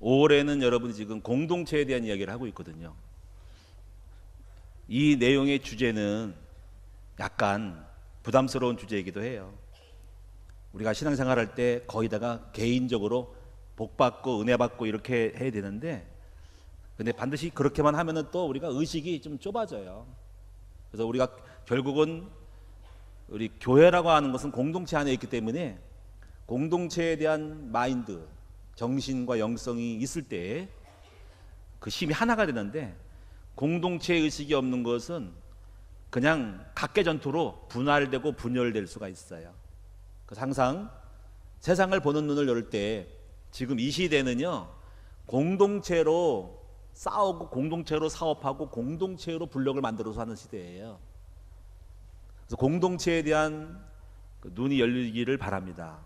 올해는 여러분이 지금 공동체에 대한 이야기를 하고 있거든요. 이 내용의 주제는 약간 부담스러운 주제이기도 해요. 우리가 신앙생활할 때 거기다가 개인적으로 복받고 은혜받고 이렇게 해야 되는데, 근데 반드시 그렇게만 하면은 또 우리가 의식이 좀 좁아져요. 그래서 우리가 결국은 우리 교회라고 하는 것은 공동체 안에 있기 때문에 공동체에 대한 마인드, 정신과 영성이 있을 때 그 힘이 하나가 되는데, 공동체 의식이 없는 것은 그냥 각계전투로 분할되고 분열될 수가 있어요. 그래서 항상 세상을 보는 눈을 열 때 지금 이 시대는요, 공동체로 싸우고 공동체로 사업하고 공동체로 블록을 만들어서 하는 시대예요. 그래서 공동체에 대한 눈이 열리기를 바랍니다.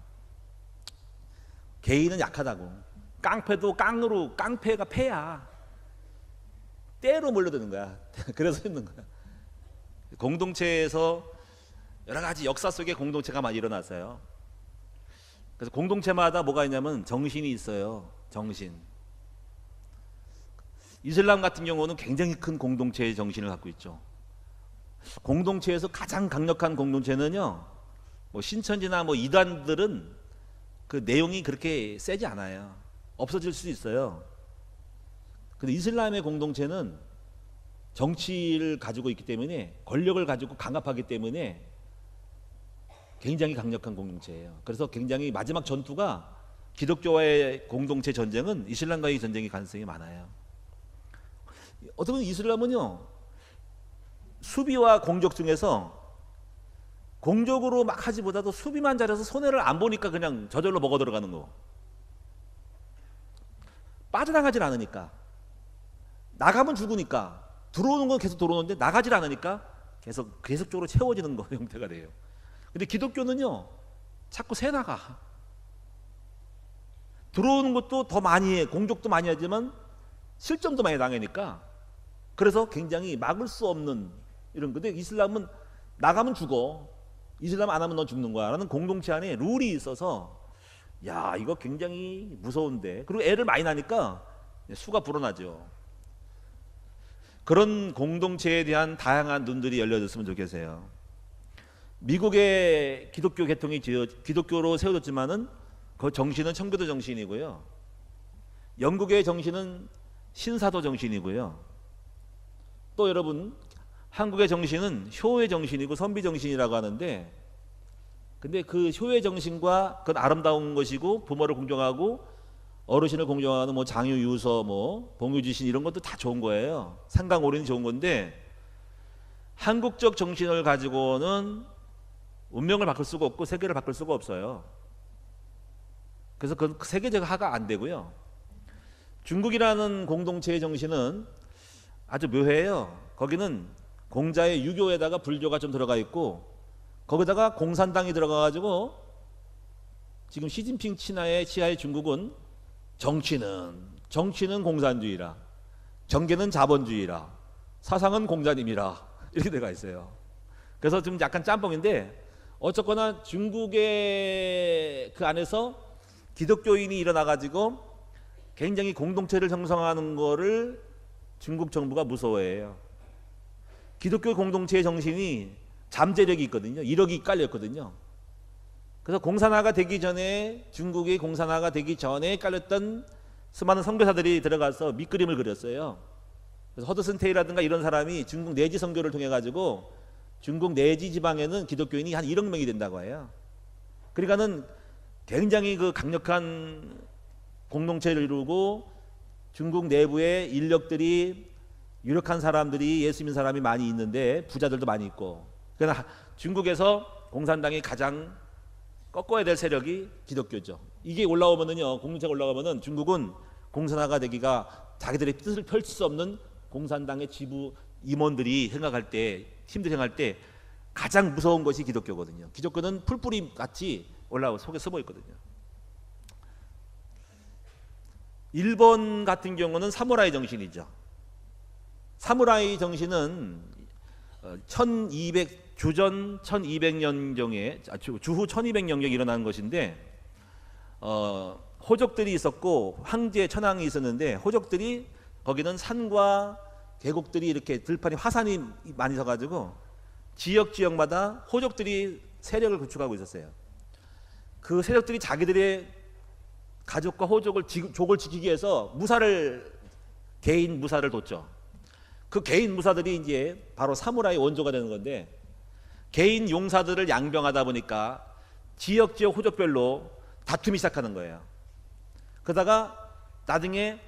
개인은 약하다고. 깡패도 깡으로, 깡패가 패야. 때로 몰려드는 거야. 그래서 힘든 거야. 공동체에서 여러 가지 역사 속에 공동체가 많이 일어났어요. 그래서 공동체마다 뭐가 있냐면 정신이 있어요. 정신. 이슬람 같은 경우는 굉장히 큰 공동체의 정신을 갖고 있죠. 공동체에서 가장 강력한 공동체는요, 뭐 신천지나 뭐 이단들은 그 내용이 그렇게 세지 않아요. 없어질 수 있어요. 근데 이슬람의 공동체는 정치를 가지고 있기 때문에, 권력을 가지고 강압하기 때문에 굉장히 강력한 공동체예요. 그래서 굉장히 마지막 전투가 기독교와의 공동체 전쟁은 이슬람과의 전쟁의 가능성이 많아요. 어떻게 보면 이슬람은요, 수비와 공격 중에서 공격으로 막 하지보다도 수비만 잘해서 손해를 안 보니까 그냥 저절로 먹어 들어가는 거. 빠져나가질 않으니까. 나가면 죽으니까. 들어오는 건 계속 들어오는데 나가질 않으니까 계속적으로 채워지는 거 형태가 돼요. 근데 기독교는요, 자꾸 새 나가. 들어오는 것도 더 많이 해. 공격도 많이 하지만 실점도 많이 당하니까. 그래서 굉장히 막을 수 없는 이런. 근데 이슬람은 나가면 죽어. 이슬람 안 하면 넌 죽는 거야 라는 공동체 안에 룰이 있어서, 야, 이거 굉장히 무서운데. 그리고 애를 많이 낳으니까 수가 불어나죠. 그런 공동체에 대한 다양한 눈들이 열려졌으면 좋겠어요. 미국의 기독교 계통이 기독교로 세워졌지만은 그 정신은 청교도 정신이고요. 영국의 정신은 신사도 정신이고요. 또 여러분, 한국의 정신은 효의 정신이고 선비 정신이라고 하는데, 근데 그 효의 정신과 그건 아름다운 것이고 부모를 공경하고 어르신을 공경하는 뭐 장유 유서 뭐 봉유지신 이런 것도 다 좋은 거예요. 상강오륜이 좋은 건데, 한국적 정신을 가지고는 운명을 바꿀 수가 없고 세계를 바꿀 수가 없어요. 그래서 그건 세계적화가 안 되고요. 중국이라는 공동체의 정신은 아주 묘해요. 거기는 공자의 유교에다가 불교가 좀 들어가 있고, 거기다가 공산당이 들어가 가지고, 지금 시진핑 치하의 중국은 정치는 공산주의라, 정계는 자본주의라, 사상은 공자님이라, 이렇게 돼가 있어요. 그래서 좀 약간 짬뽕인데, 어쨌거나 중국의 그 안에서 기독교인이 일어나 가지고 굉장히 공동체를 형성하는 거를 중국 정부가 무서워해요. 기독교 공동체의 정신이 잠재력이 있거든요. 1억이 깔렸거든요. 그래서 공산화가 되기 전에, 중국이 공산화가 되기 전에 깔렸던 수많은 선교사들이 들어가서 밑그림을 그렸어요. 그래서 허드슨 테이라든가 이런 사람이 중국 내지 선교를 통해 가지고 중국 내지 지방에는 기독교인이 한 1억 명이 된다고 해요. 그러니까는 굉장히 그 강력한 공동체를 이루고, 중국 내부에 인력들이, 유력한 사람들이, 예수 믿는 사람이 많이 있는데 부자들도 많이 있고. 그러나 중국에서 공산당이 가장 꺾어야 될 세력이 기독교죠. 이게 올라오면은요, 공동체가 올라가면은 중국은 공산화가 되기가, 자기들의 뜻을 펼칠 수 없는 공산당의 지부 임원들이 생각할 때, 팀들이 생각할 때 가장 무서운 것이 기독교거든요. 기독교는 풀뿌리 같이 올라오고 속에 숨어 있거든요. 일본 같은 경우는 사무라이 정신이죠. 사무라이 정신은 주전 1200년경에 주후 1200년경에 일어난 것인데, 호족들이 있었고 황제 천황이 있었는데 호족들이 거기는 산과 계곡들이 이렇게 들판이 화산이 많이 서가지고 지역마다 호족들이 세력을 구축하고 있었어요. 그 세력들이 자기들의 가족과 족을 지키기 위해서 개인 무사를 뒀죠. 그 개인 무사들이 이제 바로 사무라이 원조가 되는 건데, 개인 용사들을 양병하다 보니까 지역 호족별로 다툼이 시작하는 거예요. 그러다가 나중에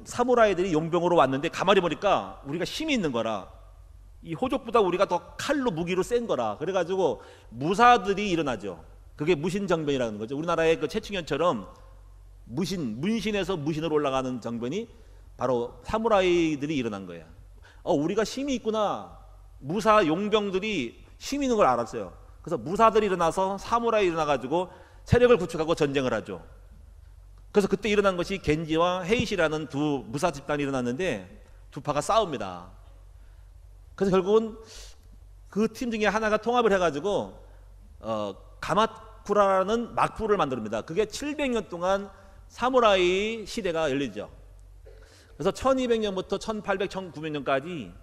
사무라이들이 용병으로 왔는데 가만히 보니까 우리가 힘이 있는 거라, 이 호족보다 우리가 더 칼로 무기로 센 거라, 그래가지고 무사들이 일어나죠. 그게 무신정변이라는 거죠. 우리나라의 그 최충현처럼 문신에서 무신으로 올라가는 정변이 바로 사무라이들이 일어난 거예요. 우리가 힘이 있구나. 무사 용병들이 힘이 있는 걸 알았어요. 그래서 무사들이 일어나서 사무라이 일어나가지고 세력을 구축하고 전쟁을 하죠. 그래서 그때 일어난 것이 겐지와 헤이시라는 두 무사 집단이 일어났는데 두 파가 싸웁니다. 그래서 결국은 그 팀 중에 하나가 통합을 해가지고 가마쿠라라는 막부를 만듭니다. 그게 700년 동안 사무라이 시대가 열리죠. 그래서 1200년부터 1800, 1900년까지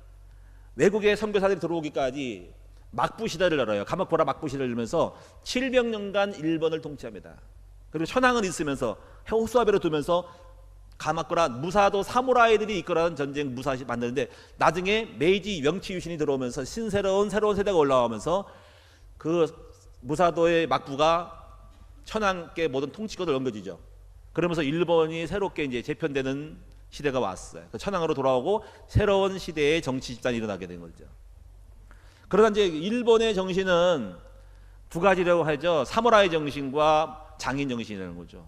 외국의 선교사들이 들어오기까지 막부 시대를 열어요. 가마쿠라 막부 시대를 열면서 700년간 일본을 통치합니다. 그리고 천황은 있으면서 호수아비로 두면서 가마쿠라 무사도 사무라이들이 이끌어가는 전쟁 무사 만드는데, 나중에 메이지 명치 유신이 들어오면서 새로운 세대가 올라오면서 그 무사도의 막부가 천황께 모든 통치권을 넘겨지죠. 그러면서 일본이 새롭게 이제 재편되는 시대가 왔어요. 천황으로 돌아오고 새로운 시대의 정치 집단이 일어나게 된 거죠. 그러다 이제 일본의 정신은 두 가지라고 하죠. 사무라이 정신과 장인 정신이라는 거죠.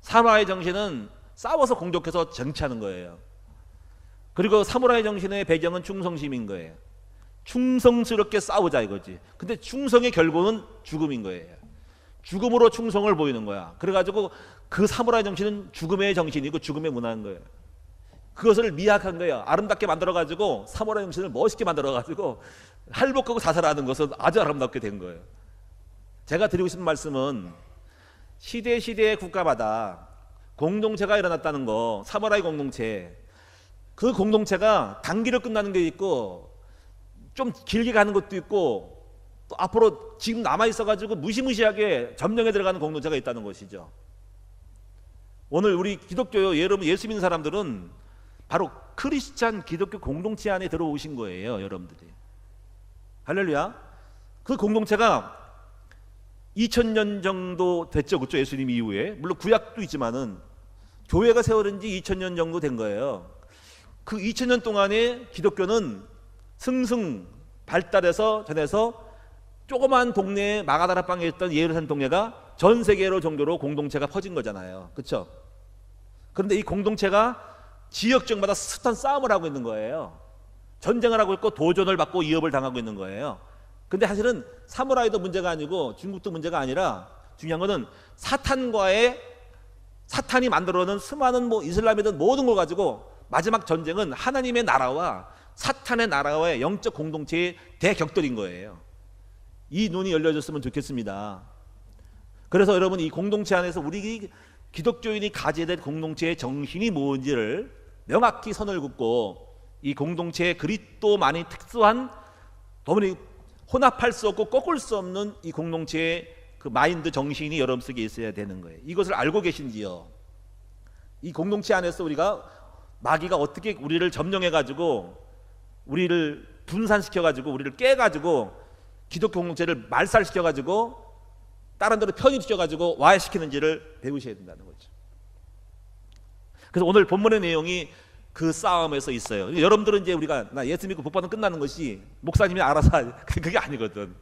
사무라이 정신은 싸워서 공격해서 정치하는 거예요. 그리고 사무라이 정신의 배경은 충성심인 거예요. 충성스럽게 싸우자 이거지. 근데 충성의 결과는 죽음인 거예요. 죽음으로 충성을 보이는 거야. 그래가지고 그 사무라이 정신은 죽음의 정신이고 죽음의 문화인 거예요. 그것을 미학한 거예요. 아름답게 만들어가지고 사무라이 정신을 멋있게 만들어가지고 할복하고 자살하는 것은 아주 아름답게 된 거예요. 제가 드리고 싶은 말씀은 시대의 국가마다 공동체가 일어났다는 거, 사무라이 공동체. 그 공동체가 단기로 끝나는 게 있고 좀 길게 가는 것도 있고 또 앞으로 지금 남아있어가지고 무시무시하게 점령에 들어가는 공동체가 있다는 것이죠. 오늘 우리 기독교 여러분 예수 믿는 사람들은 바로 크리스찬 기독교 공동체 안에 들어오신 거예요. 여러분들이. 할렐루야. 그 공동체가 2000년 정도 됐죠. 그렇죠? 예수님 이후에. 물론 구약도 있지만은 교회가 세워진 지 2000년 정도 된 거예요. 그 2000년 동안에 기독교는 승승 발달해서 전해서 조그만 동네에 마가다라방에 있던 예루살렘 동네가 전 세계로 종교로 공동체가 퍼진 거잖아요. 그렇죠? 그런데 이 공동체가 지역적마다 숱한 싸움을 하고 있는 거예요. 전쟁을 하고 있고 도전을 받고 위협을 당하고 있는 거예요. 근데 사실은 사무라이도 문제가 아니고 중국도 문제가 아니라 중요한 것은 사탄이 만들어놓은 수많은 이슬람이든 모든 걸 가지고 마지막 전쟁은 하나님의 나라와 사탄의 나라와의 영적 공동체의 대격돌인 거예요. 이 눈이 열려졌으면 좋겠습니다. 그래서 여러분 이 공동체 안에서 우리 기독교인이 가져야 될 공동체의 정신이 뭔지를 명확히 선을 긋고 이 공동체의 그리스도만이 특수한 도무지 혼합할 수 없고 꺾을 수 없는 이 공동체의 그 마인드 정신이 여러분 속에 있어야 되는 거예요. 이것을 알고 계신지요? 이 공동체 안에서 마귀가 어떻게 우리를 점령해가지고 우리를 분산시켜가지고 우리를 깨가지고 기독교 공동체를 말살시켜가지고 다른 데로 편입시켜가지고 와해시키는지를 배우셔야 된다는 거죠. 그래서 오늘 본문의 내용이 그 싸움에서 있어요. 여러분들은 이제 우리가 나 예수 믿고 복 받으면 끝나는 것이 목사님이 알아서 그게 아니거든.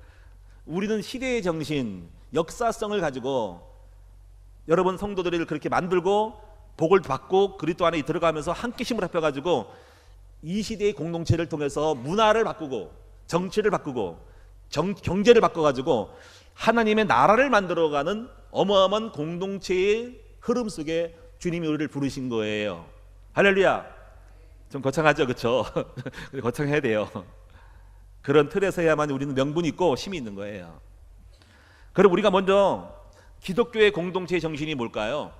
우리는 시대의 정신, 역사성을 가지고 여러분 성도들을 그렇게 만들고 복을 받고 그리스도 안에 들어가면서 함께 힘을 합해가지고 이 시대의 공동체를 통해서 문화를 바꾸고 정치를 바꾸고 경제를 바꿔가지고 하나님의 나라를 만들어가는 어마어마한 공동체의 흐름 속에 주님이 우리를 부르신 거예요. 할렐루야. 좀 거창하죠, 그렇죠? 거창해야 돼요. 그런 틀에서 해야만 우리는 명분이 있고 힘이 있는 거예요. 그럼 우리가 먼저 기독교의 공동체의 정신이 뭘까요?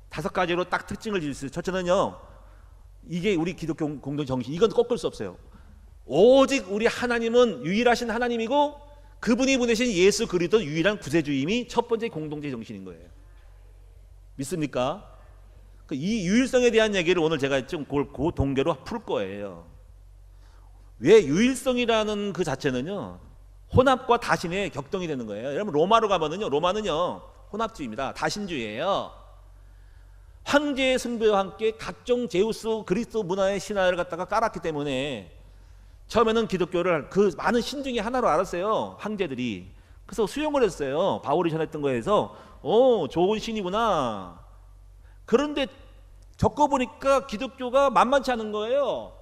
5가지로 딱 특징을 지을 수 있어요. 첫째는요, 이게 우리 기독교 공동체 정신, 이건 꺾을 수 없어요. 오직 우리 하나님은 유일하신 하나님이고 그분이 보내신 예수 그리스도 유일한 구세주임이 첫 번째 공동체 정신인 거예요. 믿습니까? 이 유일성에 대한 얘기를 오늘 제가 좀 그 동계로 풀 거예요. 왜 유일성이라는 그 자체는요, 혼합과 다신의 격동이 되는 거예요. 여러분 로마로 가면은요, 로마는요 혼합주의입니다. 다신주의예요. 황제의 숭배와 함께 각종 제우스 그리스도 문화의 신화를 갖다가 깔았기 때문에 처음에는 기독교를 그 많은 신 중에 하나로 알았어요, 황제들이. 그래서 수용을 했어요. 바울이 전했던 거에서 좋은 신이구나. 그런데 겪어보니까 기독교가 만만치 않은 거예요.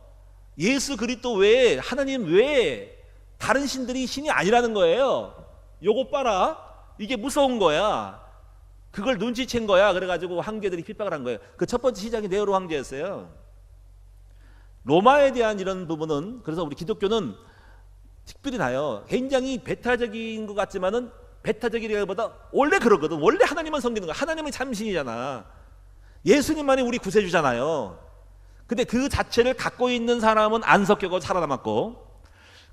예수 그리스도 외에, 하나님 외에 다른 신들이 신이 아니라는 거예요. 요거 봐라, 이게 무서운 거야. 그걸 눈치챈 거야. 그래가지고 황제들이 핍박을 한 거예요. 그 첫 번째 시작이 네로 황제였어요. 로마에 대한 이런 부분은, 그래서 우리 기독교는 특별히 나요. 굉장히 배타적인 것 같지만은, 배타적이라기보다 원래 그러거든. 원래 하나님만 섬기는 거야. 하나님은 참신이잖아. 예수님만이 우리 구세주잖아요. 근데 그 자체를 갖고 있는 사람은 안 섞여고 살아남았고,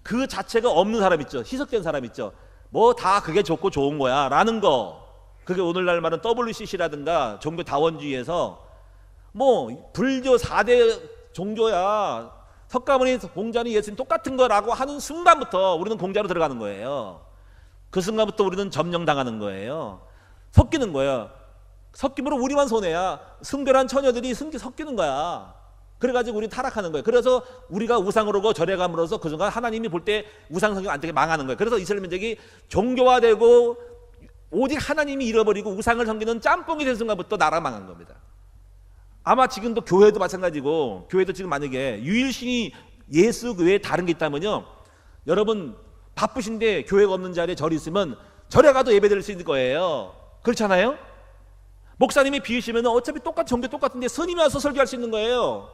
그 자체가 없는 사람 있죠. 희석된 사람 있죠. 뭐 다 그게 좋고 좋은 거야 라는 거. 그게 오늘날 말은 WCC라든가 종교 다원주의에서 뭐 불교 4대 종교야, 석가모니 공자니 예수님 똑같은 거라고 하는 순간부터 우리는 공자로 들어가는 거예요. 그 순간부터 우리는 점령당하는 거예요. 섞이는 거예요. 섞임으로 우리만 손해야. 순결한 처녀들이 섞이는 거야. 그래가지고 우리는 타락하는 거예요. 그래서 우리가 우상으로 고 절에 감으로써 그 순간 하나님이 볼 때 우상 성경 안 되게 망하는 거예요. 그래서 이스라엘 민족이 종교화되고 오직 하나님이 잃어버리고 우상을 섬기는 짬뽕이 된 순간부터 나라가 망한 겁니다. 아마 지금도 교회도 마찬가지고, 교회도 지금 만약에 유일신이 예수 외에 다른 게 있다면요, 여러분 바쁘신데 교회가 없는 자리에 절이 있으면 절에 가도 예배 드릴 수 있는 거예요. 그렇잖아요? 목사님이 비우시면 어차피 똑같은 종교 똑같은데 스님이 와서 설교할 수 있는 거예요.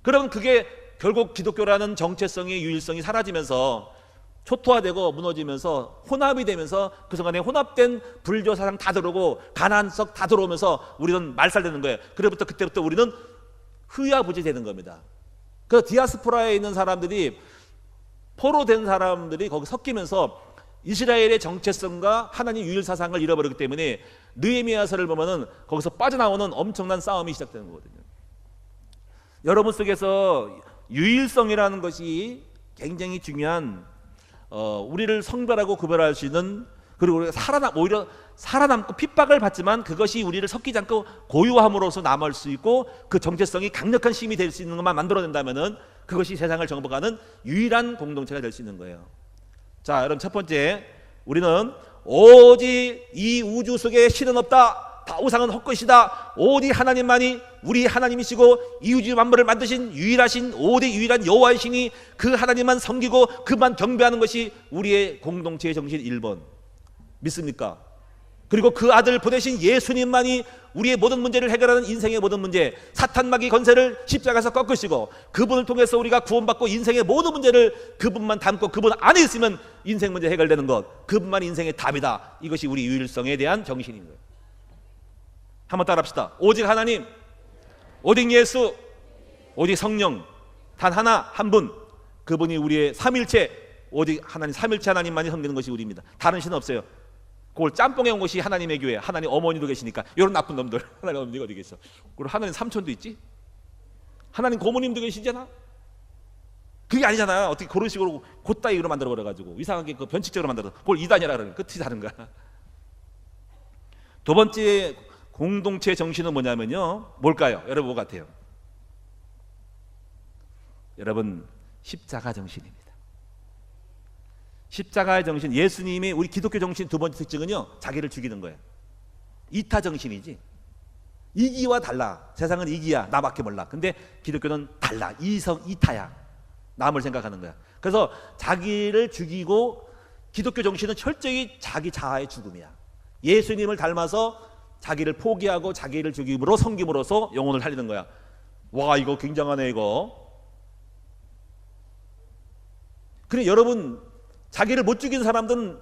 그러면 그게 결국 기독교라는 정체성의 유일성이 사라지면서 초토화되고 무너지면서 혼합이 되면서 그 순간에 혼합된 불교 사상 다 들어오고 가난성 다 들어오면서 우리는 말살되는 거예요. 그때부터 우리는 흐야부지 되는 겁니다. 그 디아스포라에 있는 사람들이, 포로된 사람들이 거기 섞이면서 이스라엘의 정체성과 하나님 유일 사상을 잃어버리기 때문에 느헤미야서를 보면은 거기서 빠져나오는 엄청난 싸움이 시작되는 거거든요. 여러분 속에서 유일성이라는 것이 굉장히 중요한, 우리를 성별하고 구별할 수 있는, 그리고 우리가 오히려 살아남고 핍박을 받지만 그것이 우리를 섞이지 않고 고유함으로써 남을 수 있고 그 정체성이 강력한 힘이 될 수 있는 것만 만들어낸다면은 그것이 세상을 정복하는 유일한 공동체가 될 수 있는 거예요. 자, 여러분 첫 번째, 우리는 오직 이 우주 속에 신은 없다. 다 우상은 헛것이다. 오직 하나님만이 우리 하나님이시고 이 우주 만물을 만드신 유일하신 오직 유일한 여호와의 신이 그 하나님만 섬기고 그만 경배하는 것이 우리의 공동체의 정신 1번. 믿습니까? 그리고 그 아들 보내신 예수님만이 우리의 모든 문제를 해결하는 인생의 모든 문제, 사탄 마귀 권세를 십자가에서 꺾으시고 그분을 통해서 우리가 구원받고 인생의 모든 문제를 그분만 담고 그분 안에 있으면 인생 문제 해결되는 것, 그분만 인생의 답이다. 이것이 우리 유일성에 대한 정신인 거예요. 한번 따라합시다. 오직 하나님, 오직 예수, 오직 성령, 단 하나 한 분, 그분이 우리의 삼일체, 오직 하나님 삼일체 하나님만이 섬기는 것이 우리입니다. 다른 신은 없어요. 그걸 짬뽕해 온 것이 하나님의 교회, 하나님 어머니도 계시니까. 이런 나쁜 놈들, 하나님 어머니가 어디 계셔? 그리고 하나님 삼촌도 있지? 하나님 고모님도 계시잖아? 그게 아니잖아요. 어떻게 그런 식으로 곧다이로 만들어버려가지고 이상하게 그 변칙적으로 만들어서 그걸 이단이라 그러는, 끝이 다른 거야. 두 번째 공동체 정신은 뭐냐면요, 뭘까요? 여러분 뭐 같아요? 여러분 십자가 정신입니다. 십자가의 정신, 예수님이 우리 기독교 정신 두 번째 특징은요, 자기를 죽이는 거예요. 이타 정신이지. 이기와 달라. 세상은 이기야, 나밖에 몰라. 근데 기독교는 달라. 이타야. 남을 생각하는 거야. 그래서 자기를 죽이고, 기독교 정신은 철저히 자기 자아의 죽음이야. 예수님을 닮아서 자기를 포기하고 자기를 죽임으로 섬김으로써 영혼을 살리는 거야. 와, 이거 굉장하네 이거. 그래, 여러분 자기를 못 죽인 사람들은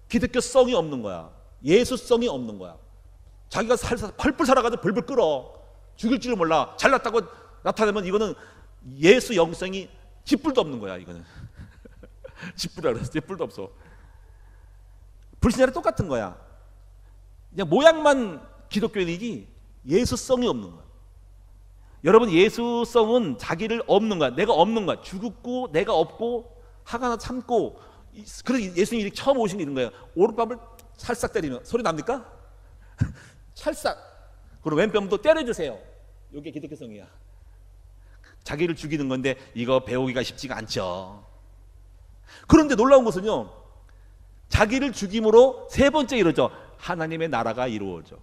기독교성이 없는 거야. 예수성이 없는 거야. 자기가 펄펄 살아가지고 벌벌 끓어. 죽일 줄을 몰라. 잘났다고 나타내면 이거는 예수 영성이 짓불도 없는 거야. 이거는 짓불이라 그랬어. 짓불도 없어. 불신자랑 똑같은 거야. 그냥 모양만 기독교인이지 예수성이 없는 거야. 여러분, 예수성은 자기를 없는 거야. 내가 없는 거야. 죽고 내가 없고 하가나 참고. 그래서 예수님이 처음 오신 게 이런 거예요. 오른뺨을 찰싹 때리면 소리 납니까? 찰싹. 그리고 왼뺨도 때려주세요. 이게 기독교성이야. 자기를 죽이는 건데 이거 배우기가 쉽지가 않죠. 그런데 놀라운 것은요, 자기를 죽임으로 세 번째 이루어져 하나님의 나라가 이루어져.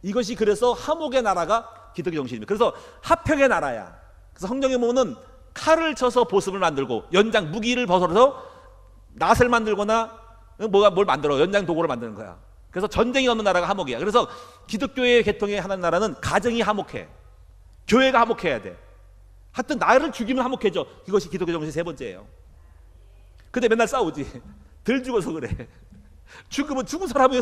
이것이 그래서 화목의 나라가 기독교 정신입니다. 그래서 화평의 나라야. 그래서 성경에 보면은 칼을 쳐서 보습을 만들고 연장 무기를 벗어서 낫을 만들거나 뭘 만들어 연장 도구를 만드는 거야. 그래서 전쟁이 없는 나라가 화목이야. 그래서 기독교의 계통의 하나님 나라는 가정이 화목해. 교회가 화목해야 돼. 하여튼 나를 죽이면 화목해져. 이것이 기독교 정신 세 번째예요. 근데 맨날 싸우지. 덜 죽어서 그래. 죽으면 죽은 사람이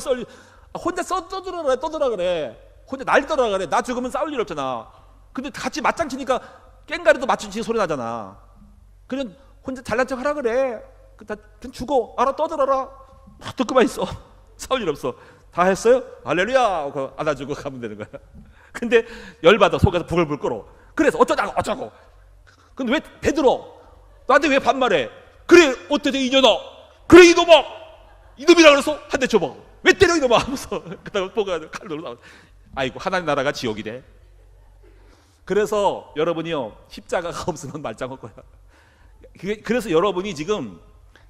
혼자 떠들어 그래. 혼자 난리 떨어라 그래. 나 죽으면 싸울 일 없잖아. 근데 같이 맞짱 치니까 깽가리도 맞춤치는 소리 나잖아. 그냥 혼자 잘난 척 하라 그래. 다 죽어. 알아, 떠들어라. 듣고만 있어. 싸울 일 없어. 다 했어요? 할렐루야. 안아주고 가면 되는 거야. 근데 열받아. 속에서 부글부글 끓어. 그래서 어쩌고. 근데 왜 베들어? 나한테 왜 반말해? 그래, 어때 이년아? 그래, 이놈이라 그래서 한 대 줘봐. 왜 때려 이놈아? 하면서 그다음에 보가 칼로 나와. 아이고, 하나님 나라가 지옥이래. 그래서 여러분이요, 십자가가 없으면 말짱할 거야. 그래서 여러분이 지금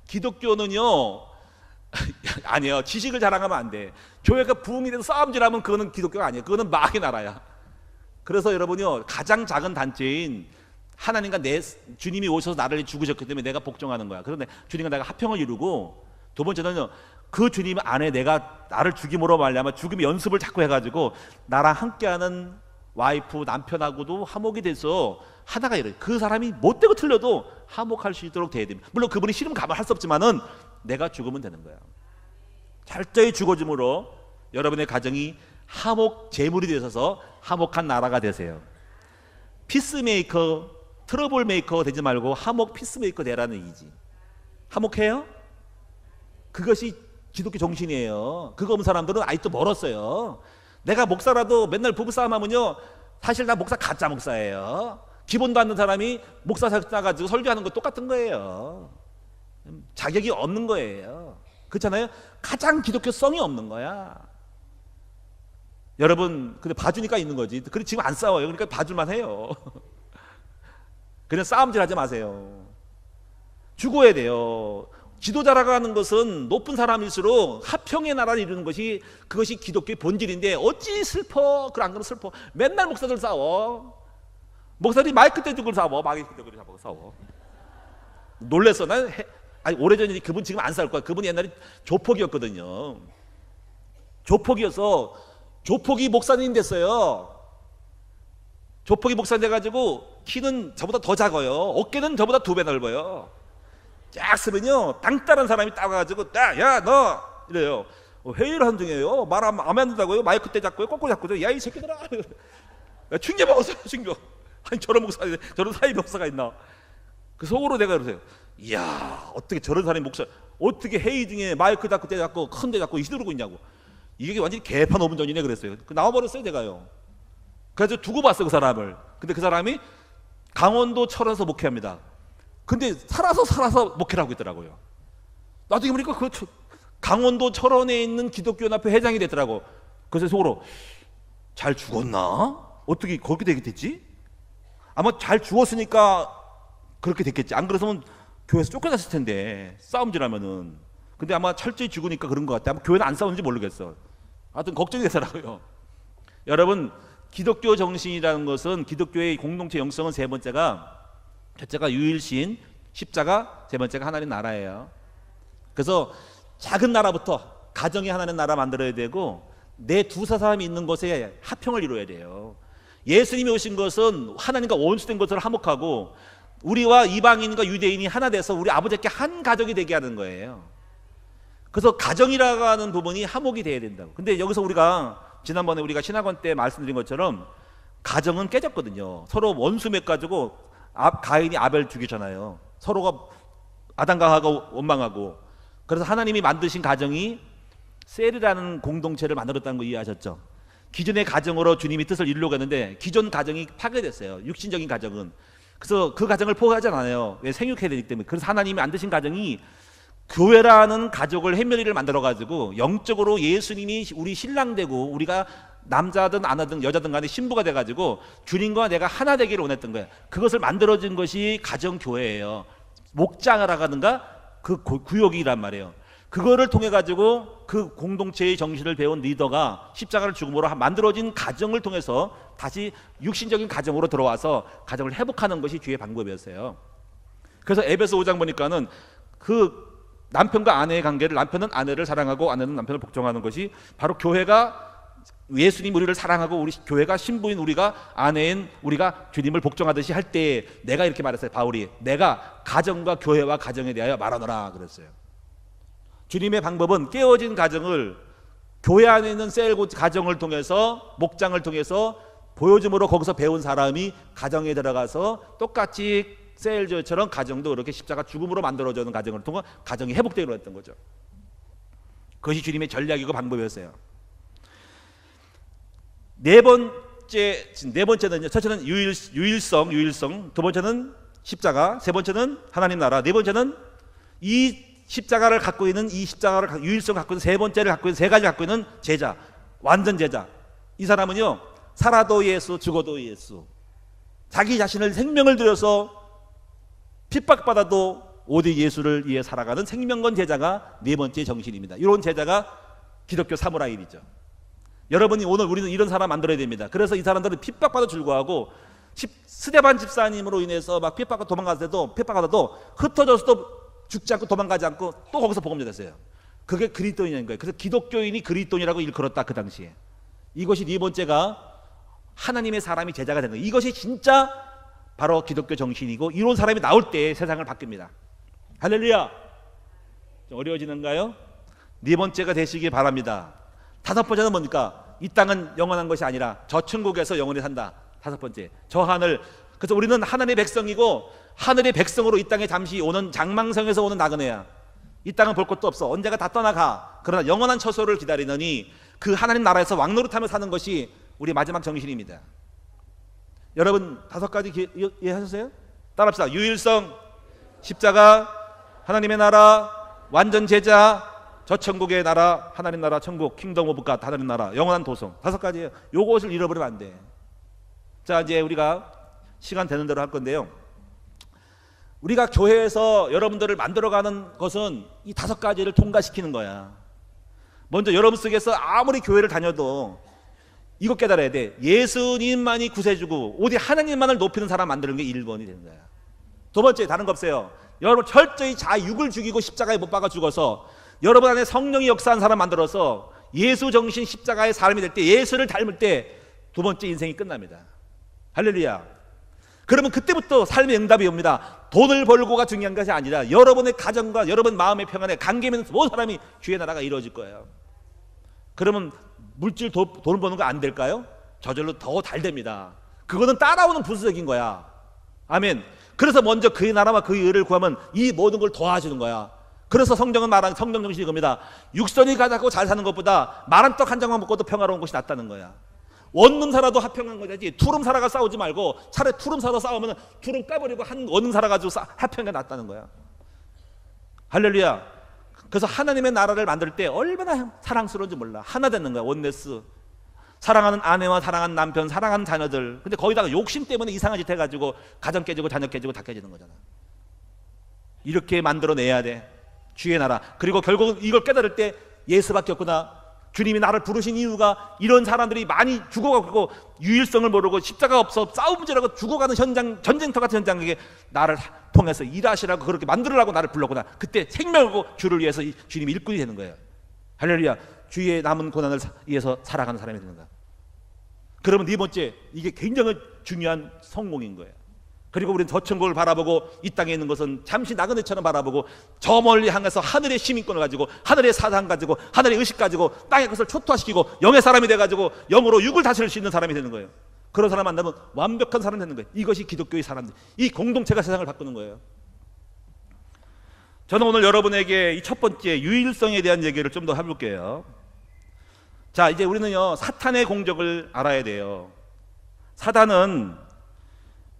기독교는요, 아니에요. 지식을 자랑하면 안 돼. 교회가 부흥이 돼서 싸움질하면 그거는 기독교가 아니에요. 그거는 마귀 나라야. 그래서 여러분이요, 가장 작은 단체인 하나님과 주님이 오셔서 나를 죽으셨기 때문에 내가 복종하는 거야. 그런데 주님과 내가 화평을 이루고, 두 번째는요, 그 주님 안에 내가 나를 죽임으로 말미암아 죽음의 연습을 자꾸 해가지고 나랑 함께하는 와이프 남편하고도 화목이 돼서 하나가 이래. 그 사람이 못되고 틀려도 화목할 수 있도록 돼야 됩니다. 물론 그분이 싫으면 가만 할 수 없지만은 내가 죽으면 되는 거야. 철저히 죽어짐으로 여러분의 가정이 화목 제물이 되셔서 화목한 나라가 되세요. 피스메이커, 트러블 메이커 되지 말고 화목 피스메이커 되라는 얘기지. 화목해요? 그것이 기독교 정신이에요. 그거 없는 사람들은 아직도 멀었어요. 내가 목사라도 맨날 부부싸움 하면요, 사실 나 목사 가짜 목사예요. 기본도 안 된 사람이 목사 나가지고 설교하는 거 똑같은 거예요. 자격이 없는 거예요. 그렇잖아요. 가장 기독교성이 없는 거야. 여러분, 근데 봐주니까 있는 거지. 그래, 지금 안 싸워요. 그러니까 봐줄만 해요. 그냥 싸움질 하지 마세요. 죽어야 돼요. 지도자라고 하는 것은 높은 사람일수록 화평의 나라를 이루는 것이, 그것이 기독교의 본질인데 어찌 슬퍼. 그래, 안 그러면 슬퍼. 맨날 목사들 싸워. 목사들이 마이크 떼주고 싸워. 마이크 떼주고 잡고 싸워. 놀랬어. 아니, 오래전에 그분 지금 안 싸울 거야. 그분이 옛날에 조폭이었거든요. 조폭이어서 조폭이 목사님 됐어요. 조폭이 목사님 돼가지고 키는 저보다 더 작아요. 어깨는 저보다 2배 넓어요. 쫙 쓰면요, 땅따른 사람이 따가지고 야 너 이래요. 회의를 한 중이에요. 말 안 하면 안 된다고요. 마이크 때 잡고요, 거꾸로 잡고요. 야 이 새끼들아, 충격 먹었어요. 충격. 아니, 저런 목사, 저런 사이 목사가 있나? 그 속으로 내가 그러세요. 이야, 어떻게 저런 사람이 목사, 어떻게 회의 중에 마이크 잡고 때 잡고 큰 데 잡고 휘두르고 있냐고. 이게 완전히 개판 5분 전이네 그랬어요. 나와버렸어요, 내가요. 그래서 두고 봤어요, 그 사람을. 근데 그 사람이 강원도 철원에서 목회합니다. 근데 살아서 목회를 하고 있더라고요. 나중에 보니까 그 강원도 철원에 있는 기독교연합회 회장이 됐더라고. 그래서 속으로 잘 죽었나? 어떻게 그렇게 되게 됐지? 아마 잘 죽었으니까 그렇게 됐겠지. 안 그랬으면 교회에서 쫓겨났을 텐데, 싸움질하면은. 근데 아마 철저히 죽으니까 그런 것 같아. 아마 교회는 안 싸우는지 모르겠어. 하여튼 걱정이 되더라고요. 여러분, 기독교 정신이라는 것은, 기독교의 공동체 영성은 세 번째가, 첫째가 유일신, 십자가, 세 번째가 하나님 나라예요. 그래서 작은 나라부터 가정이 하나님 나라 만들어야 되고, 내 두세 사람이 있는 곳에 화평을 이루어야 돼요. 예수님이 오신 것은 하나님과 원수된 것을 화목하고, 우리와 이방인과 유대인이 하나 돼서 우리 아버지께 한 가족이 되게 하는 거예요. 그래서 가정이라고 하는 부분이 화목이 돼야 된다고. 근데 여기서 우리가 지난번에 우리가 신학원 때 말씀드린 것처럼 가정은 깨졌거든요. 서로 원수 맺가지고 가인이 아벨 죽이잖아요. 서로가 아담과 하와가 원망하고. 그래서 하나님이 만드신 가정이 셀이라는 공동체를 만들었다는 거 이해하셨죠? 기존의 가정으로 주님이 뜻을 이루려고 했는데 기존 가정이 파괴됐어요. 육신적인 가정은. 그래서 그 가정을 포기하지 않아요. 왜? 생육해야 되기 때문에. 그래서 하나님이 만드신 가정이 교회라는 가족을 햄머리를 만들어가지고 영적으로 예수님이 우리 신랑 되고 우리가 남자든 아내든 여자든 간에 신부가 돼가지고 주님과 내가 하나 되기를 원했던 거예요. 그것을 만들어진 것이 가정교회예요. 목장이라고 하는가 그 구역이란 말이에요. 그거를 통해 가지고 그 공동체의 정신을 배운 리더가 십자가를 죽음으로 만들어진 가정을 통해서 다시 육신적인 가정으로 들어와서 가정을 회복하는 것이 주의 방법이었어요. 그래서 에베소 5장 보니까는 그 남편과 아내의 관계를, 남편은 아내를 사랑하고 아내는 남편을 복종하는 것이 바로 교회가 예수님 우리를 사랑하고 우리 교회가 신부인 우리가 아내인 우리가 주님을 복종하듯이 할 때 내가 이렇게 말했어요. 바울이 내가 가정과 교회와 가정에 대하여 말하노라 그랬어요. 주님의 방법은 깨어진 가정을 교회 안에 있는 셀 가정을 통해서 목장을 통해서 보여줌으로 거기서 배운 사람이 가정에 들어가서 똑같이 셀처럼 가정도 그렇게 십자가 죽음으로 만들어지는 가정을 통해 가정이 회복되기로 했던 거죠. 그것이 주님의 전략이고 방법이었어요. 네 번째는요. 첫째는 유일성, 두 번째는 십자가, 세 번째는 하나님 나라, 네 번째는 이 십자가를 갖고 있는 유일성을 갖고 있는 세 번째를 갖고 있는 세 가지 갖고 있는 제자, 완전 제자. 이 사람은요, 살아도 예수, 죽어도 예수. 자기 자신을 생명을 들여서 핍박받아도 오직 예수를 위해 살아가는 생명건 제자가 네 번째 정신입니다. 이런 제자가 기독교 사무라이죠. 여러분이 오늘 우리는 이런 사람 만들어야 됩니다. 그래서 이 사람들은 핍박받아 줄고하고 스데반 집사님으로 인해서 막 핍박받아도 흩어져서도 죽지 않고 도망가지 않고 또 거기서 복음자 됐어요. 그게 그리스도인인 거예요. 그래서 기독교인이 그리스도인이라고 일컬었다 그 당시에. 이것이 네 번째가 하나님의 사람이 제자가 되는 거예요. 이것이 진짜 바로 기독교 정신이고 이런 사람이 나올 때 세상을 바뀝니다. 할렐루야. 좀 어려워지는가요? 네 번째가 되시길 바랍니다. 다섯 번째는 뭡니까? 이 땅은 영원한 것이 아니라 저 천국에서 영원히 산다. 다섯 번째, 저 하늘. 그래서 우리는 하늘의 백성이고 하늘의 백성으로 이 땅에 잠시 오는 장망성에서 오는 나그네야. 이 땅은 볼 것도 없어. 언제가 다 떠나가. 그러나 영원한 처소를 기다리느니 그 하나님 나라에서 왕노릇하며 사는 것이 우리 마지막 정신입니다. 여러분 다섯 가지 이해하셨어요? 따라합시다. 유일성, 십자가, 하나님의 나라, 완전 제자, 저 천국의 나라, 하나님 나라, 천국, 킹덤 오브 갓, 하나님 나라, 영원한 도성. 다섯 가지예요. 요것을 잃어버리면 안 돼. 자, 이제 우리가 시간 되는 대로 할 건데요. 우리가 교회에서 여러분들을 만들어가는 것은 이 다섯 가지를 통과시키는 거야. 먼저 여러분 속에서 아무리 교회를 다녀도 이거 깨달아야 돼. 예수님만이 구세주고 오직 하나님만을 높이는 사람 만드는 게 1번이 되는 거야. 두 번째, 다른 거 없어요. 여러분 철저히 자육을 죽이고 십자가에 못 박아 죽어서 여러분 안에 성령이 역사한 사람 만들어서 예수 정신 십자가의 사람이 될 때, 예수를 닮을 때 두 번째 인생이 끝납니다. 할렐루야. 그러면 그때부터 삶의 응답이 옵니다. 돈을 벌고가 중요한 것이 아니라 여러분의 가정과 여러분 마음의 평안에 관계면서 모든 사람이 주의 나라가 이루어질 거예요. 그러면 물질 돈 버는 거 안 될까요? 저절로 더 잘 됩니다. 그거는 따라오는 부수적인 거야. 아멘. 그래서 먼저 그의 나라와 그의 의를 구하면 이 모든 걸 도와주는 거야. 그래서 성경은 말하는 성경 정신이 겁니다. 육선이 가자고 잘 사는 것보다 마른 떡 한 장만 먹고도 평화로운 것이 낫다는 거야. 원룸사라도 합평한 거지. 투룸사라가 싸우지 말고 차라리 투룸사로 싸우면 투룸 까버리고 한 원룸사라 가지고 합평한 게 낫다는 거야. 할렐루야. 그래서 하나님의 나라를 만들 때 얼마나 사랑스러운지 몰라. 하나 되는 거야. 원네스. 사랑하는 아내와 사랑하는 남편, 사랑하는 자녀들. 근데 거기다가 욕심 때문에 이상한 짓 해가지고 가정 깨지고 자녀 깨지고 다 깨지는 거잖아. 이렇게 만들어내야 돼. 주의 나라. 그리고 결국은 이걸 깨달을 때 예수밖에 없구나. 주님이 나를 부르신 이유가 이런 사람들이 많이 죽어가고 유일성을 모르고 십자가 없어 싸움질하고 죽어가는 현장, 전쟁터 같은 현장에 나를 통해서 일하시라고 그렇게 만들으라고 나를 불렀구나. 그때 생명하고 주를 위해서 주님이 일꾼이 되는 거예요. 할렐루야. 주의 남은 고난을 위해서 살아가는 사람이 되는 거야. 그러면 네 번째, 이게 굉장히 중요한 성공인 거예요. 그리고 우리는 저 천국을 바라보고 이 땅에 있는 것은 잠시 나그네처럼 바라보고 저 멀리 향해서 하늘의 시민권을 가지고 하늘의 사상 가지고 하늘의 의식 가지고 땅의 것을 초토화시키고 영의 사람이 돼가지고 영으로 육을 다스릴 수 있는 사람이 되는 거예요. 그런 사람 만나면 완벽한 사람이 되는 거예요. 이것이 기독교의 사람들, 이 공동체가 세상을 바꾸는 거예요. 저는 오늘 여러분에게 이 첫 번째 유일성에 대한 얘기를 좀 더 해볼게요. 자, 이제 우리는요 사탄의 공적을 알아야 돼요. 사단은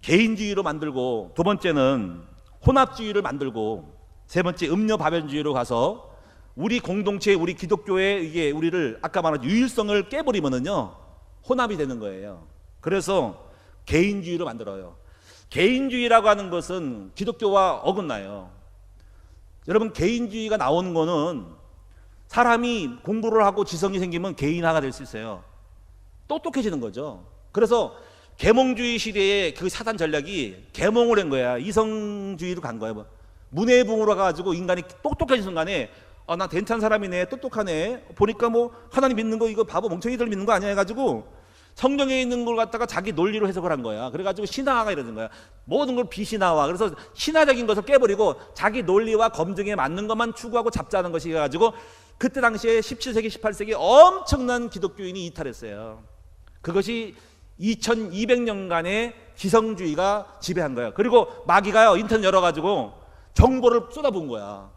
개인주의로 만들고, 두 번째는 혼합주의를 만들고, 세 번째 음녀바변주의로 가서 우리 공동체, 우리 기독교의 이게 우리를 아까 말한 유일성을 깨버리면은요 혼합이 되는 거예요. 그래서 개인주의로 만들어요. 개인주의라고 하는 것은 기독교와 어긋나요. 여러분, 개인주의가 나오는 거는 사람이 공부를 하고 지성이 생기면 개인화가 될 수 있어요. 똑똑해지는 거죠. 그래서 계몽주의 시대에 그 사단 전략이 계몽을 한 거야. 이성주의로 간 거야. 문해붕으로 가가지고 인간이 똑똑해진 순간에 나 괜찮은 사람이네, 똑똑하네, 보니까 뭐 하나님 믿는 거 이거 바보 멍청이들 믿는 거 아니야 해가지고 성경에 있는 걸 갖다가 자기 논리로 해석을 한 거야. 그래가지고 신화가 이러는 거야. 모든 걸 비신화화. 그래서 신화적인 것을 깨버리고 자기 논리와 검증에 맞는 것만 추구하고 잡자는 것이 가지고 그때 당시에 17세기 18세기 엄청난 기독교인이 이탈했어요. 그것이 2200년간의 지성주의가 지배한 거예요. 그리고 마귀가요 인터넷 열어가지고 정보를 쏟아부은 거야.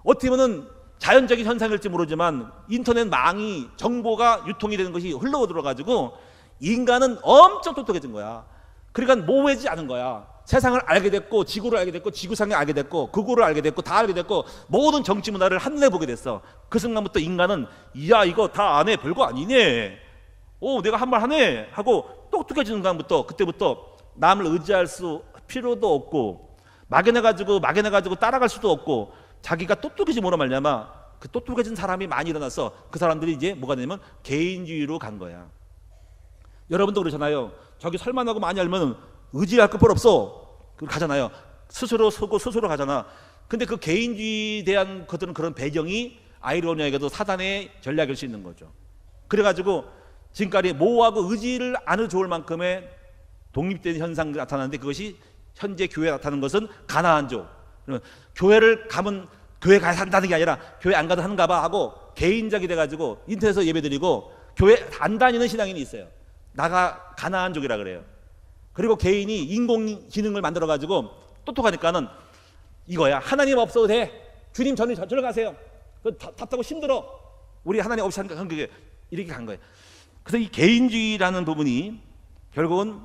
어떻게 보면 자연적인 현상일지 모르지만 인터넷 망이, 정보가 유통이 되는 것이 흘러들어가지고 인간은 엄청 똑똑해진 거야. 그러니까 모호해지지 않은 거야. 세상을 알게 됐고, 지구를 알게 됐고, 지구상을 알게 됐고, 극우를 알게 됐고, 다 알게 됐고, 모든 정치 문화를 한눈에 보게 됐어. 그 순간부터 인간은 야 이거 다 아네, 별거 아니네, 내가 한 말 하네 하고 똑똑해지는 순간부터, 그때부터 남을 의지할 수 필요도 없고, 막연해가지고 따라갈 수도 없고, 자기가 똑똑해지 뭐라 말냐마 그 똑똑해진 사람이 많이 일어나서 그 사람들이 이제 뭐가 되냐면 개인주의로 간 거야. 여러분도 그러잖아요. 저기 설만하고 많이 알면 의지할 것 별 없어, 가잖아요. 스스로 서고 스스로 가잖아. 근데 그 개인주의에 대한 것들은 그런 배경이 아이러니하게도 사단의 전략일 수 있는 거죠. 그래가지고 지금까지 모호하고 의지를 안 해도 좋을 만큼의 독립된 현상이 나타나는데, 그것이 현재 교회에 나타나는 것은 가나안족. 교회를 가면 교회 가야 한다는 게 아니라 교회 안 가도 하는가 봐 하고 개인적이 돼가지고 인터넷에서 예배드리고 교회 안 다니는 신앙인이 있어요. 나가 가나안족이라 그래요. 그리고 개인이 인공지능을 만들어가지고 똑똑하니까는 이거야. 하나님 없어도 돼. 주님 저리로 가세요. 답답하고 힘들어. 우리 하나님 없이 한 게 이렇게 간 거예요. 그래서 이 개인주의라는 부분이 결국은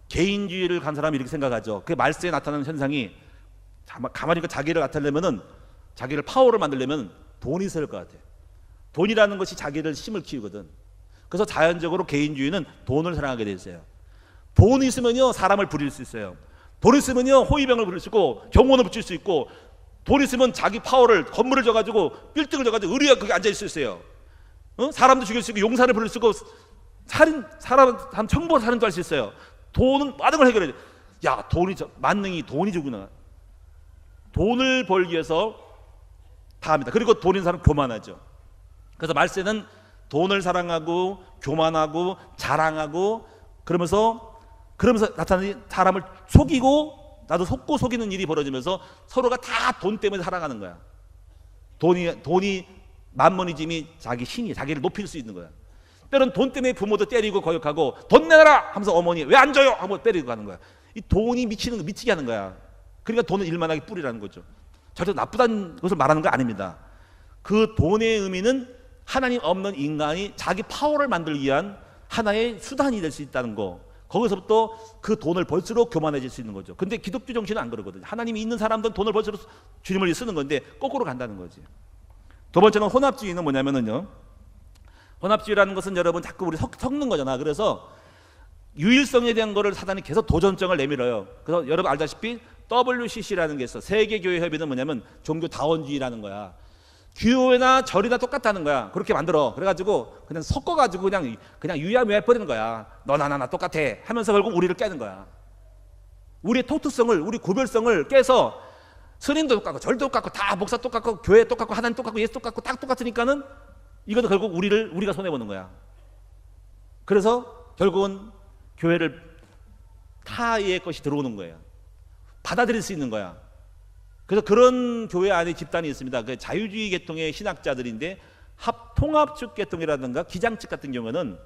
개인주의를 간 사람이 이렇게 생각하죠. 그 말세에 나타나는 현상이 가만히 자기를 나타내면은, 자기를 파워를 만들려면 돈이 있어야 할 것 같아. 돈이라는 것이 자기를 힘을 키우거든. 그래서 자연적으로 개인주의는 돈을 사랑하게 돼 있어요. 돈이 있으면요 사람을 부릴 수 있어요. 돈 있으면요 호위병을 부릴 수 있고 경호원을 붙일 수 있고, 돈 있으면 자기 파워를, 건물을 져가지고 빌딩을 져가지고 의리가 거기 앉아 있을 수 있어요. 사람도 죽일 수 있고 용사를 부릴 수 있고 사람 청부로 살인도 할 수 있어요. 돈은 많은 걸 해결해. 야, 돈이 만능이 돈이구나. 돈을 벌기 위해서 다 합니다. 그리고 돈 있는 사람 교만하죠. 그래서 말세는 돈을 사랑하고 교만하고 자랑하고 그러면서 나타나는 사람을 속이고, 나도 속고 속이는 일이 벌어지면서 서로가 다 돈 때문에 살아가는 거야. 돈이 만문이짐이 자기 신이, 자기를 높일 수 있는 거야. 때론 돈 때문에 부모도 때리고 거역하고, 돈 내놔라 하면서 어머니 왜 안 줘요 하고 때리고 가는 거야. 이 돈이 미치게 하는 거야. 그러니까 돈은 일만하게 뿌리라는 거죠. 절대 나쁘다는 것을 말하는 거 아닙니다. 그 돈의 의미는 하나님 없는 인간이 자기 파워를 만들기 위한 하나의 수단이 될 수 있다는 거. 거기서부터 그 돈을 벌수록 교만해질 수 있는 거죠. 근데 기독교 정신은 안 그러거든요. 하나님이 있는 사람들은 돈을 벌수록 주님을 쓰는 건데 거꾸로 간다는 거지. 두 번째는 혼합주의는 뭐냐면은요, 혼합주의라는 것은 여러분 자꾸 우리 섞는 거잖아. 그래서 유일성에 대한 거를 사단이 계속 도전장을 내밀어요. 그래서 여러분 알다시피 WCC라는 게 있어. 세계교회협의는 뭐냐면 종교다원주의라는 거야. 교회나 절이나 똑같다는 거야. 그렇게 만들어. 그래가지고 그냥 섞어가지고 그냥 유야무야해버리는 거야. 너나 나나 똑같아 하면서 결국 우리를 깨는 거야. 우리의 토트성을, 우리 구별성을 깨서 스님도 똑같고 절도 똑같고 다 목사 똑같고 교회 똑같고 하나님 똑같고 예수 똑같고 딱 똑같으니까는 이것도 결국 우리가 손해보는 거야. 그래서 결국은 교회를 타의 것이 들어오는 거예요. 받아들일 수 있는 거야. 그래서 그런 교회 안에 집단이 있습니다. 그 자유주의 계통의 신학자들인데 통합측 계통이라든가 기장측 같은 경우는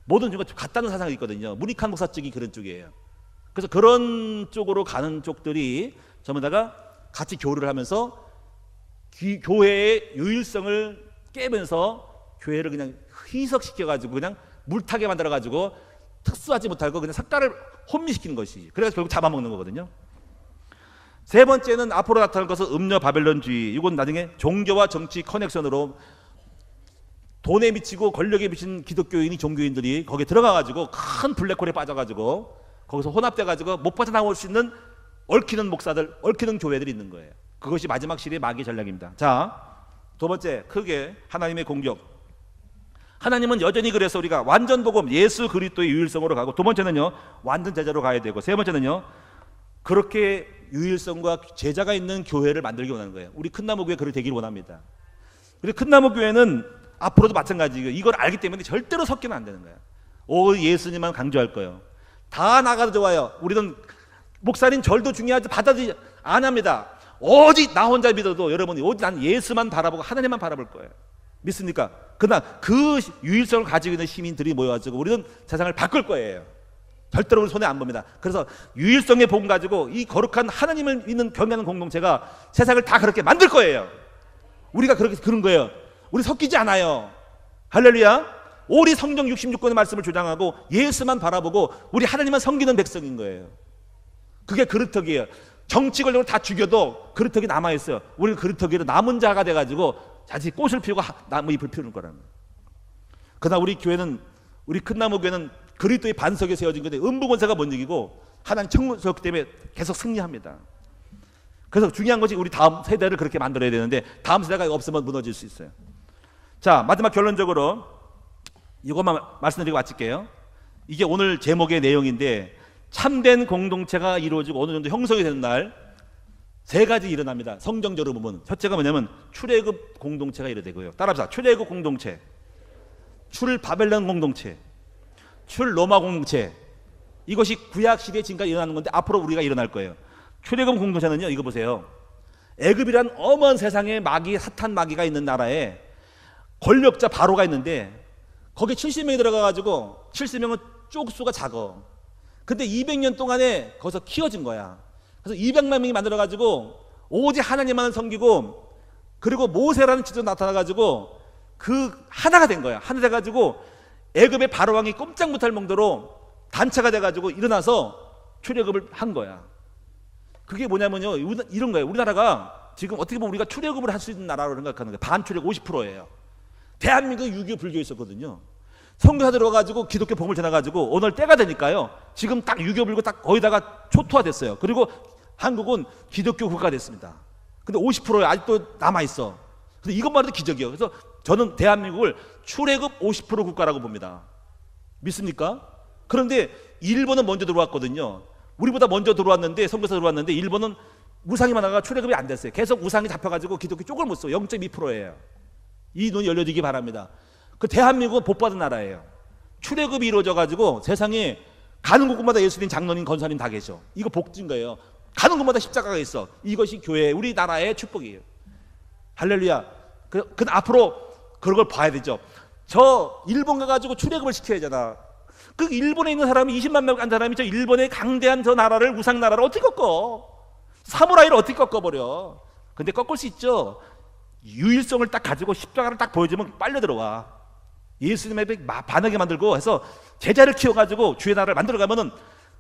모든 좀 같다는 사상이 있거든요. 문익환 목사 쪽이 그런 쪽이에요. 그래서 그런 쪽으로 가는 쪽들이 전부 다가 같이 교류를 하면서 교회의 유일성을 깨면서 교회를 그냥 희석시켜가지고 그냥 물타게 만들어가지고 특수하지 못하고 그냥 색깔을 혼미시키는 것이, 그래서 결국 잡아먹는 거거든요. 세 번째는 앞으로 나타날 것은 음녀 바벨론주의. 이건 나중에 종교와 정치 커넥션으로 돈에 미치고 권력에 미친 기독교인이 종교인들이 거기에 들어가가지고 큰 블랙홀에 빠져가지고 거기서 혼합돼가지고 못 빠져나올 수 있는 얽히는 목사들, 얽히는 교회들이 있는 거예요. 그것이 마지막 시대의 마귀 전략입니다. 자, 두 번째, 크게 하나님의 공격. 하나님은 여전히 그래서 우리가 완전 복음, 예수 그리스도의 유일성으로 가고, 두 번째는요, 완전 제자로 가야 되고, 세 번째는요, 그렇게 유일성과 제자가 있는 교회를 만들기 원하는 거예요. 우리 큰나무교회 그렇게 되기를 원합니다. 그리고 큰나무교회는 앞으로도 마찬가지예요. 이걸 알기 때문에 절대로 섞이면 안 되는 거예요. 오, 예수님만 강조할 거예요. 다 나가도 좋아요. 우리는 목사님 절도 중요하지 받아들이지 안 합니다. 오직 나 혼자 믿어도 여러분이 오직 난 예수만 바라보고 하나님만 바라볼 거예요. 믿습니까? 그러나 그 유일성을 가지고 있는 시민들이 모여가지고 우리는 세상을 바꿀 거예요. 절대로 우리 손에 안 봅니다. 그래서 유일성의 복음 가지고 이 거룩한 하나님을 믿는 경외하는 공동체가 세상을 다 그렇게 만들 거예요. 우리가 그런 거예요. 우리 섞이지 않아요. 할렐루야. 오리 성경 66권의 말씀을 주장하고 예수만 바라보고 우리 하나님만 섬기는 백성인 거예요. 그게 그릇턱이에요. 정치 권력을 다 죽여도 그릇턱이 남아있어요. 우리는 그릇턱이로 남은 자가 돼가지고 자칫 꽃을 피우고 나무 잎을 피우는 거라는 거예요. 그러나 우리 교회는, 우리 큰나무교회는 그리스도의 반석에 세워진 건데 음부권세가 못 이기고 하나님 청문석 때문에 계속 승리합니다. 그래서 중요한 것이 우리 다음 세대를 그렇게 만들어야 되는데 다음 세대가 없으면 무너질 수 있어요. 자, 마지막 결론적으로 이것만 말씀드리고 마칠게요. 이게 오늘 제목의 내용인데, 참된 공동체가 이루어지고 어느 정도 형성이 되는 날 세 가지 일어납니다. 성경적으로 보면 첫째가 뭐냐면 출애굽 공동체가 이루어지고요. 따라합시다. 출애굽 공동체, 출 바벨론 공동체, 출 로마 공동체. 이것이 구약 시대에 지금까지 일어나는 건데 앞으로 우리가 일어날 거예요. 출애굽 공동체는요, 이거 보세요. 애굽이란 어마어마한 세상에 마귀, 사탄 마귀가 있는 나라에 권력자 바로가 있는데 거기 70명이 들어가가지고 70명은 쪽수가 작어. 근데 200년 동안에 거기서 키워진 거야. 그래서 200만 명이 만들어가지고 오직 하나님만을 섬기고, 그리고 모세라는 지도 나타나가지고 그 하나가 된 거야. 하나 돼가지고 애굽의 바로왕이 꼼짝 못할 정도로 단체가 돼가지고 일어나서 출애굽을 한 거야. 그게 뭐냐면요, 이런 거예요. 우리나라가 지금 어떻게 보면 우리가 출애굽을 할 수 있는 나라로 생각하는 거예요. 반출애굽 50%예요. 대한민국 6.25 불교 있었거든요. 선교사 들어가가지고 기독교 복음을 전해가지고 오늘 때가 되니까요, 지금 딱 6.25 불교 딱 거기다가 초토화됐어요. 그리고 한국은 기독교 국가가 됐습니다. 근데 50%에 아직도 남아있어. 그래서 이것만 해도 기적이에요. 그래서 저는 대한민국을 출애굽 50% 국가라고 봅니다. 믿습니까? 그런데 일본은 먼저 들어왔거든요. 우리보다 먼저 들어왔는데, 선교사 들어왔는데 일본은 우상이 많아가 출애굽이 안 됐어요. 계속 우상이 잡혀가지고 기독교 쪽을 못 써. 0.2%예요. 이 눈이 열려지기 바랍니다. 그 대한민국은 복받은 나라예요. 출애굽이 이루어져가지고 세상에 가는 곳마다 예수님, 장로님, 권사님 다 계셔. 이거 복진 거예요. 가는 곳마다 십자가가 있어. 이것이 교회, 우리나라의 축복이에요. 할렐루야. 그 앞으로 그런 걸 봐야 되죠. 저 일본 가가지고 출애굽을 시켜야 되잖아. 그 일본에 있는 사람이 20만 명 간 사람이 저 일본의 강대한 저 나라를, 우상 나라를 어떻게 꺾어? 사무라이를 어떻게 꺾어버려? 근데 꺾을 수 있죠. 유일성을 딱 가지고 십자가를 딱 보여주면 빨려 들어와. 예수님에 반하게 만들고 해서 제자를 키워가지고 주의 나라를 만들어가면은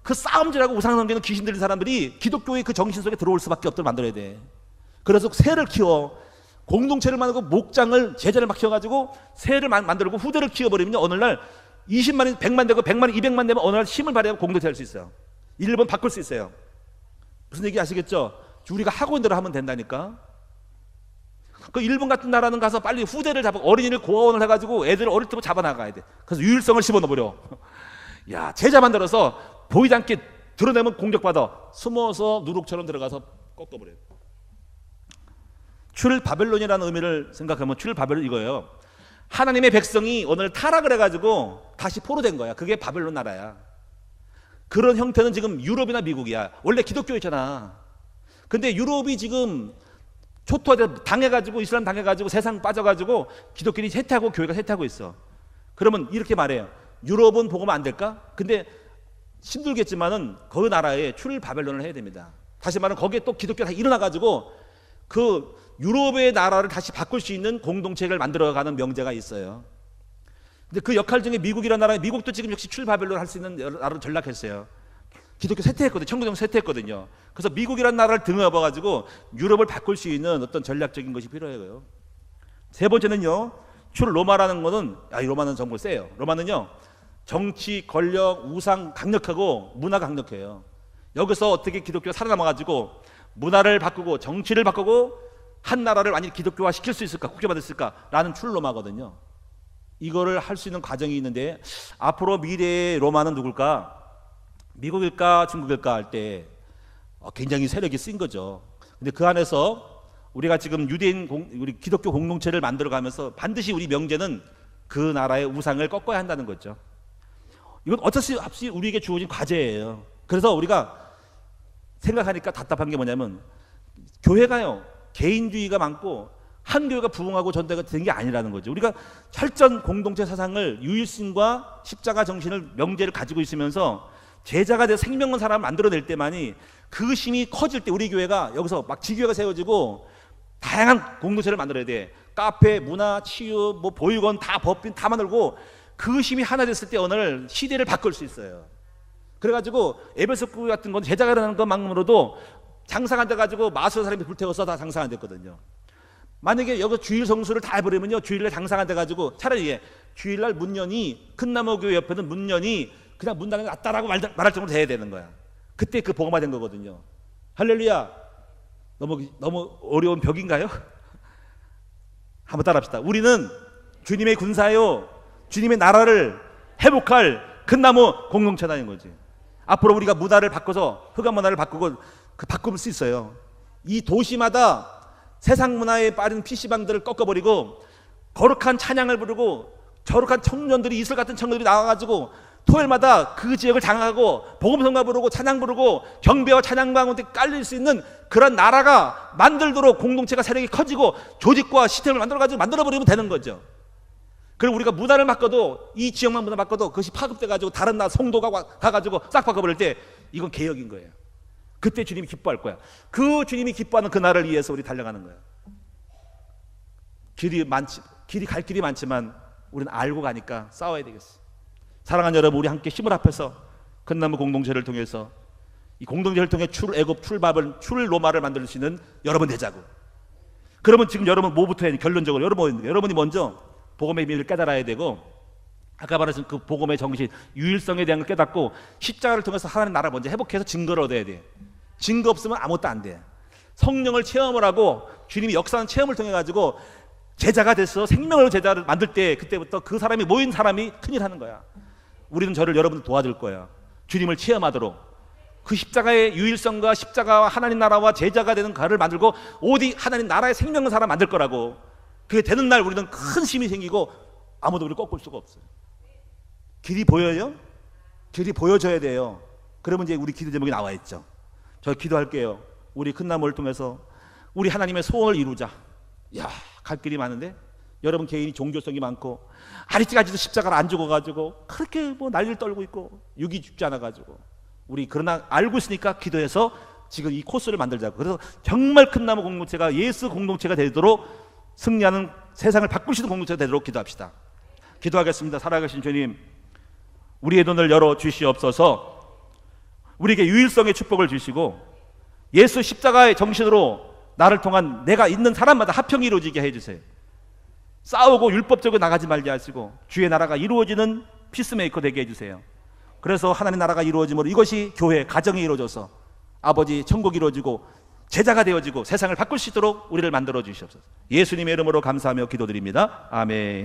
그 싸움질하고 우상 섬기는 귀신 들린 사람들이 기독교의 그 정신 속에 들어올 수밖에 없도록 만들어야 돼. 그래서 새를 키워, 공동체를 만들고 목장을, 제자를 막 키워가지고 새를 만들고 후대를 키워버리면 어느 날 20만이 100만 되고 100만이 200만 되면 어느 날 힘을 발휘하고 공동체 할 수 있어요. 일본 바꿀 수 있어요. 무슨 얘기 아시겠죠? 우리가 하고 있는 대로 하면 된다니까. 그 일본 같은 나라는 가서 빨리 후대를 잡고 어린이를 고아원을 해가지고 애들을 어릴 때부터 잡아나가야 돼. 그래서 유일성을 집어넣어버려. 야, 제자 만들어서 보이지 않게 드러내면 공격받아. 숨어서 누룩처럼 들어가서 꺾어버려요. 출 바벨론이라는 의미를 생각하면 출 바벨론 이거예요. 하나님의 백성이 오늘 타락을 해가지고 다시 포로된 거야. 그게 바벨론 나라야. 그런 형태는 지금 유럽이나 미국이야. 원래 기독교였잖아. 근데 유럽이 지금 초토화 당해가지고 이슬람 당해가지고 세상 빠져가지고 기독교인이 쇠퇴하고 교회가 쇠퇴하고 있어. 그러면 이렇게 말해요. 유럽은 복음 안 될까? 근데 힘들겠지만은 그 나라에 출 바벨론을 해야 됩니다. 다시 말하면 거기에 또 기독교가 일어나가지고 그 유럽의 나라를 다시 바꿀 수 있는 공동체를 만들어가는 명제가 있어요. 근데 그 역할 중에 미국이라는 나라, 미국도 지금 역시 출 바벨론 할 수 있는 나라로 전락했어요. 기독교 쇠퇴했거든요. 청교동 쇠퇴했거든요. 그래서 미국이라는 나라를 등에 업어가지고 유럽을 바꿀 수 있는 어떤 전략적인 것이 필요해요. 세 번째는요, 출 로마라는 거는, 이 로마는 정말 세요. 로마는요, 정치, 권력, 우상 강력하고 문화 강력해요. 여기서 어떻게 기독교가 살아남아가지고 문화를 바꾸고 정치를 바꾸고 한 나라를 완전히 기독교화 시킬 수 있을까, 국제화될 수 있을까라는 출 로마거든요. 이거를 할 수 있는 과정이 있는데 앞으로 미래의 로마는 누굴까? 미국일까 중국일까 할 때 굉장히 세력이 쓴 거죠. 근데 그 안에서 우리가 지금 우리 기독교 공동체를 만들어가면서 반드시 우리 명제는 그 나라의 우상을 꺾어야 한다는 거죠. 이건 어쩔 수 없이 우리에게 주어진 과제예요. 그래서 우리가 생각하니까 답답한 게 뭐냐면, 교회가요 개인주의가 많고 한 교회가 부흥하고 전도가 된 게 아니라는 거죠. 우리가 철전 공동체 사상을, 유일신과 십자가 정신을, 명제를 가지고 있으면서 제자가 돼서 생명은 사람을 만들어낼 때만이 그 힘이 커질 때 우리 교회가 여기서 막 지교회가 세워지고 다양한 공동체를 만들어야 돼. 카페, 문화, 치유, 뭐 보육원 다 법인 다 만들고 그 힘이 하나 됐을 때 오늘 시대를 바꿀 수 있어요. 그래가지고 에베소 교회 같은 건 제자가 일어나는 것만으로도 장사가 안 돼가지고 마술 사람이 불태워서 다 장사가 안 됐거든요. 만약에 여기 주일 성수를 다 해버리면요, 주일날 장사가 안 돼가지고 차라리 주일날 문년이, 큰나무교회 옆에는 문년이 그냥 문 닫는 게 낫다라고 말할 정도로 돼야 되는 거야. 그때 그 복음화 된 거거든요. 할렐루야. 너무 어려운 벽인가요? 한번 따라합시다. 우리는 주님의 군사요, 주님의 나라를 회복할 큰나무 공동체다는 거지. 앞으로 우리가 문화를 바꿔서 흑암 문화를 바꾸고 바꿀 수 있어요. 이 도시마다 세상 문화에 빠진 PC방들을 꺾어버리고 거룩한 찬양을 부르고 거룩한 청년들이, 이슬 같은 청년들이 나와가지고 토요일마다 그 지역을 장악하고 복음성가 부르고 찬양 부르고 경배와 찬양 가운데 깔릴 수 있는 그런 나라가 만들도록 공동체가 세력이 커지고 조직과 시스템을 만들어버리면 되는 거죠. 그리고 우리가 문화를 바꿔도, 이 지역만 문화 바꿔도 그것이 파급돼가지고 다른 나라 성도가 가가지고 싹 바꿔버릴 때 이건 개혁인 거예요. 그때 주님이 기뻐할 거야. 그 주님이 기뻐하는 그 날을 위해서 우리 달려가는 거야. 갈 길이 많지만 우리는 알고 가니까 싸워야 되겠어. 사랑하는 여러분, 우리 함께 힘을 합해서 큰나무 공동체를 통해서 이 공동체를 통해 출애굽, 출바벨, 출로마를 만들 수 있는 여러분 되자고. 그러면 지금 여러분 뭐부터 해야 돼? 결론적으로 여러분이 먼저 복음의 비밀을 깨달아야 되고, 아까 말했던 그 복음의 정신, 유일성에 대한 걸 깨닫고 십자가를 통해서 하나님 나라 먼저 회복해서 증거를 얻어야 돼. 증거 없으면 아무것도 안 돼. 성령을 체험을 하고 주님이 역사하는 체험을 통해 가지고 제자가 돼서 생명으로 제자를 만들 때, 그때부터 그 사람이 모인 사람이 큰일 하는 거야. 우리는 여러분들 도와줄 거야. 주님을 체험하도록 그 십자가의 유일성과 십자가와 하나님 나라와 제자가 되는 가를 만들고 어디 하나님 나라의 생명의 사람 만들 거라고. 그게 되는 날 우리는 큰 힘이 생기고 아무도 우리를 꺾을 수가 없어요. 길이 보여요? 길이 보여줘야 돼요. 그러면 이제 우리 기도 제목이 나와 있죠. 저 기도할게요. 우리 큰나무를 통해서 우리 하나님의 소원을 이루자. 갈 길이 많은데 여러분 개인이 종교성이 많고 아직까지도 십자가를 안 죽어가지고 그렇게 뭐 난리를 떨고 있고 육이 죽지 않아가지고, 우리 그러나 알고 있으니까 기도해서 지금 이 코스를 만들자고. 그래서 정말 큰나무 공동체가 예수 공동체가 되도록, 승리하는 세상을 바꾸시는 공동체가 되도록 기도합시다. 기도하겠습니다. 살아계신 주님, 우리의 눈을 열어 주시옵소서. 우리에게 유일성의 축복을 주시고 예수 십자가의 정신으로 나를 통한 내가 있는 사람마다 합평이 이루어지게 해주세요. 싸우고 율법적으로 나가지 말게 하시고 주의 나라가 이루어지는 피스메이커 되게 해주세요. 그래서 하나님 나라가 이루어짐으로 이것이 교회, 가정이 이루어져서 아버지 천국이 이루어지고 제자가 되어지고 세상을 바꿀 수 있도록 우리를 만들어 주시옵소서. 예수님의 이름으로 감사하며 기도드립니다. 아멘.